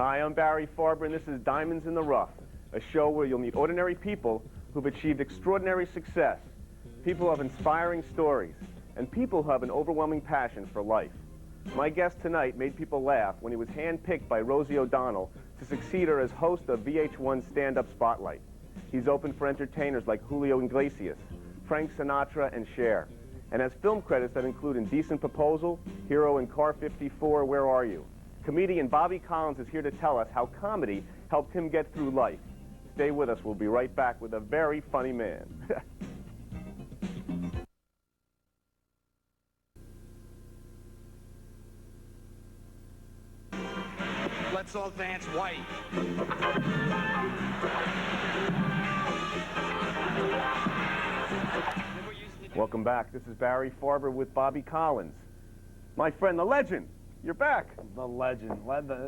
Hi, I'm Barry Farber, and this is Diamonds in the Rough, a show where you'll meet ordinary people who've achieved extraordinary success, people who have inspiring stories, and people who have an overwhelming passion for life. My guest tonight made people laugh when he was handpicked by Rosie O'Donnell to succeed her as host of VH1's Stand-Up Spotlight. He's opened for entertainers like Julio Iglesias, Frank Sinatra, and Cher, and has film credits that include Indecent Proposal, Hero in Car 54, Where Are You? Comedian Bobby Collins is here to tell us how comedy helped him get through life. Stay with us. We'll be right back with a very funny man. Let's all dance white. Welcome back. This is Barry Farber with Bobby Collins. My friend, the legend. You're back. The legend.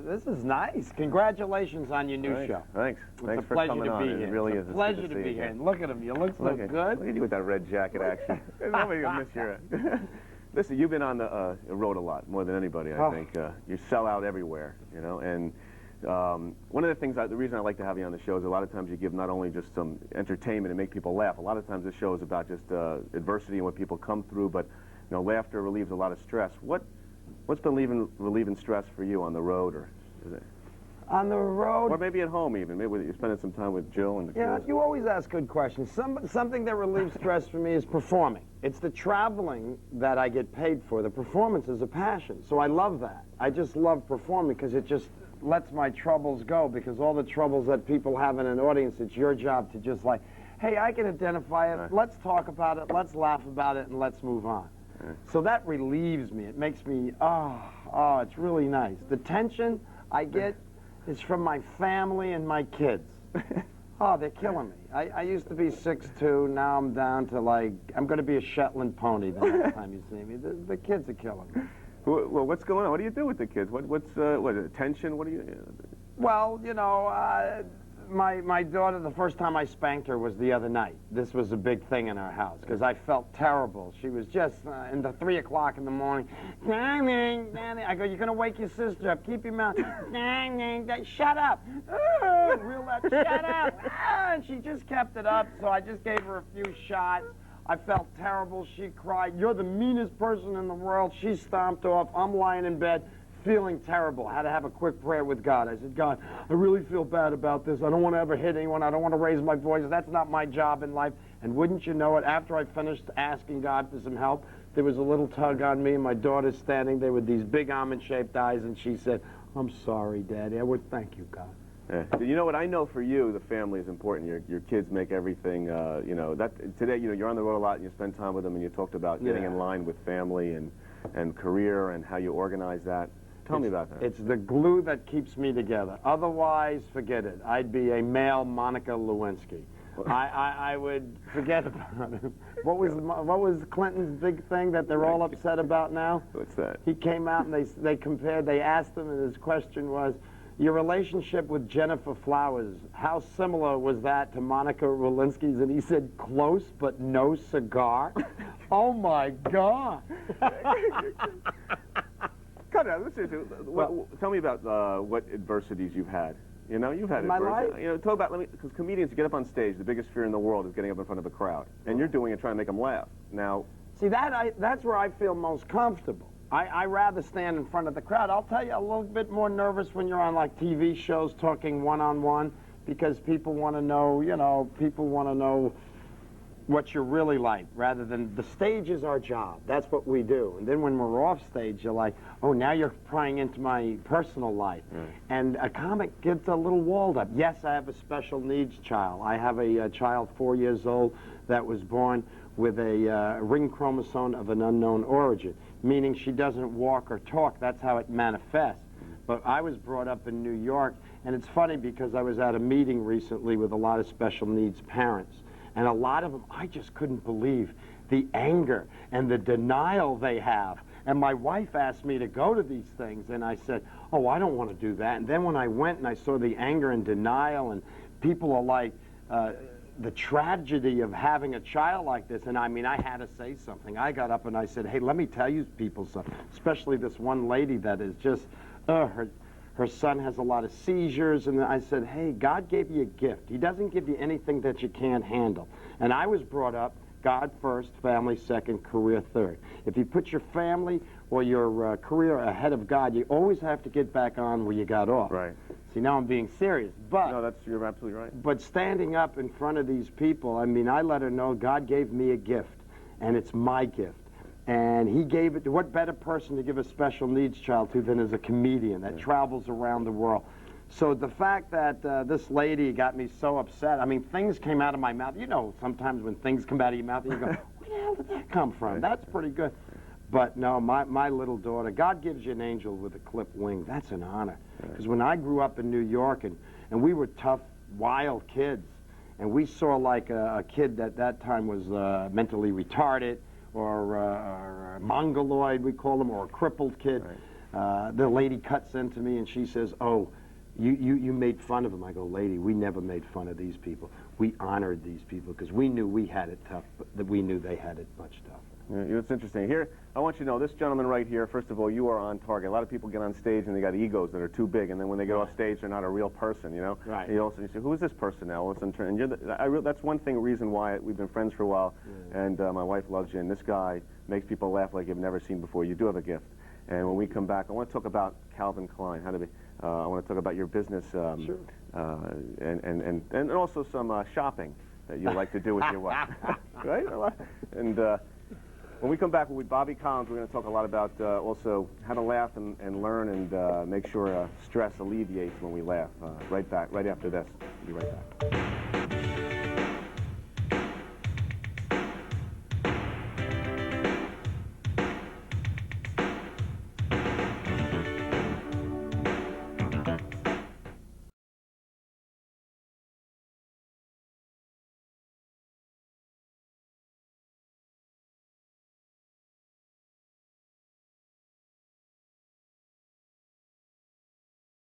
This is nice. Congratulations on your new show. Thanks. Thanks for coming on. It really is. It's a pleasure to be here. And look at him. You look so good. Look at you with that red jacket action. Nobody will miss your... Listen, you've been on the road a lot, more than anybody, I think. You sell out everywhere, you know, and one of the things, the reason I like to have you on the show is a lot of times you give not only just some entertainment and make people laugh. A lot of times the show is about just adversity and what people come through, but, you know, laughter relieves a lot of stress. What's been relieving stress for you on the road, or is it? On the road? Or maybe at home even. Maybe you're spending some time with Jill and the kids. Yeah, you always ask good questions. Something that relieves stress for me is performing. It's the traveling that I get paid for. The performance is a passion, so I love that. I just love performing because it just lets my troubles go, because all the troubles that people have in an audience, it's your job to just like, hey, I can identify it, let's talk about it, let's laugh about it, and let's move on. So that relieves me. It makes me, it's really nice. The tension I get is from my family and my kids. Oh, they're killing me. I used to be 6'2", now I'm down to like, I'm going to be a Shetland pony the next time you see me. The kids are killing me. Well, what's going on? What do you do with the kids? What is it, tension? What do you... Well, you know, my daughter, the first time I spanked her was the other night. This was a big thing in our house because I felt terrible. She was just in the 3 o'clock in the morning. Nanny, Nanny. I go, you're going to wake your sister up. Keep your mouth. Nanny, shut up. Real loud, shut up. And she just kept it up, so I just gave her a few shots. I felt terrible. She cried. You're the meanest person in the world. She stomped off. I'm lying in bed, feeling terrible. I had to have a quick prayer with God. I said, God, I really feel bad about this. I don't want to ever hit anyone. I don't want to raise my voice. That's not my job in life. And wouldn't you know it, after I finished asking God for some help, there was a little tug on me, and my daughter's standing there with these big almond-shaped eyes, and she said, I'm sorry, Daddy. I would thank you, God. Yeah. You know what? I know for you, the family is important. Your kids make everything, you know, that today, you know, you're on the road a lot and you spend time with them, and you talked about getting in line with family and career and how you organize that. Tell me about that. It's the glue that keeps me together. Otherwise, forget it. I'd be a male Monica Lewinsky. I would forget about him. What was Clinton's big thing that they're all upset about now? What's that? He came out and they asked him, and his question was, your relationship with Jennifer Flowers, how similar was that to Monica Lewinsky's? And he said, close but no cigar. Oh my God. Cut it out. Tell me about what adversities you've had. You know, you've had my adversity. life? You know, talk about, because comedians get up on stage, the biggest fear in the world is getting up in front of a crowd. And you're doing it trying to make them laugh. Now, see, that's where I feel most comfortable. I rather stand in front of the crowd. I'll tell you, a little bit more nervous when you're on like TV shows talking one-on-one, because people want to know, you know, people want to know what you're really like, rather than the stage is our job. That's what we do. And then when we're off stage, you're like, oh, now you're prying into my personal life. And a comic gets a little walled up. Yes, I have a special needs child. I have a child 4 years old that was born with a ring chromosome of an unknown origin, meaning she doesn't walk or talk. That's how it manifests. But I was brought up in New York, and it's funny because I was at a meeting recently with a lot of special needs parents, and a lot of them, I just couldn't believe the anger and the denial they have. And my wife asked me to go to these things, and I said, oh, I don't want to do that. And then when I went and I saw the anger and denial, and people are like, the tragedy of having a child like this, and I mean, I had to say something. I got up and I said, hey, let me tell you people something, especially this one lady that is just, her son has a lot of seizures. And I said, hey, God gave you a gift. He doesn't give you anything that you can't handle. And I was brought up, God first, family second, career third. If you put your family or your career ahead of God, you always have to get back on where you got off. Right. See, now I'm being serious, but... No, you're absolutely right. But standing up in front of these people, I mean, I let her know God gave me a gift, and it's my gift. And he gave it to what better person to give a special needs child to than as a comedian that travels around the world. So the fact that this lady got me so upset, I mean, things came out of my mouth. You know, sometimes when things come out of your mouth, you go, where the hell did that come from? That's pretty good. But no, my little daughter, God gives you an angel with a clipped wing. That's an honor. Because when I grew up in New York, and we were tough, wild kids, and we saw like a kid that time was mentally retarded, or mongoloid, we call them, or a crippled kid. Right. The lady cuts into me and she says, oh, you made fun of him. I go, lady, we never made fun of these people. We honored these people because we knew we had it tough, but that we knew they had it much tougher. Yeah, it's interesting. Here, I want you to know, this gentleman right here, first of all, you are on target. A lot of people get on stage and they got egos that are too big, and then when they get off stage, they're not a real person, you know? Right. And you say, who is this person now? And that's one reason why we've been friends for a while, and my wife loves you, and this guy makes people laugh like you've never seen before. You do have a gift. And when we come back, I want to talk about Calvin Klein. I want to talk about your business, Sure. And also some shopping that you like to do with your wife. Right? And when we come back with Bobby Collins, we're going to talk a lot about also how to laugh and learn and make sure stress alleviates when we laugh. Right after this. We'll be right back.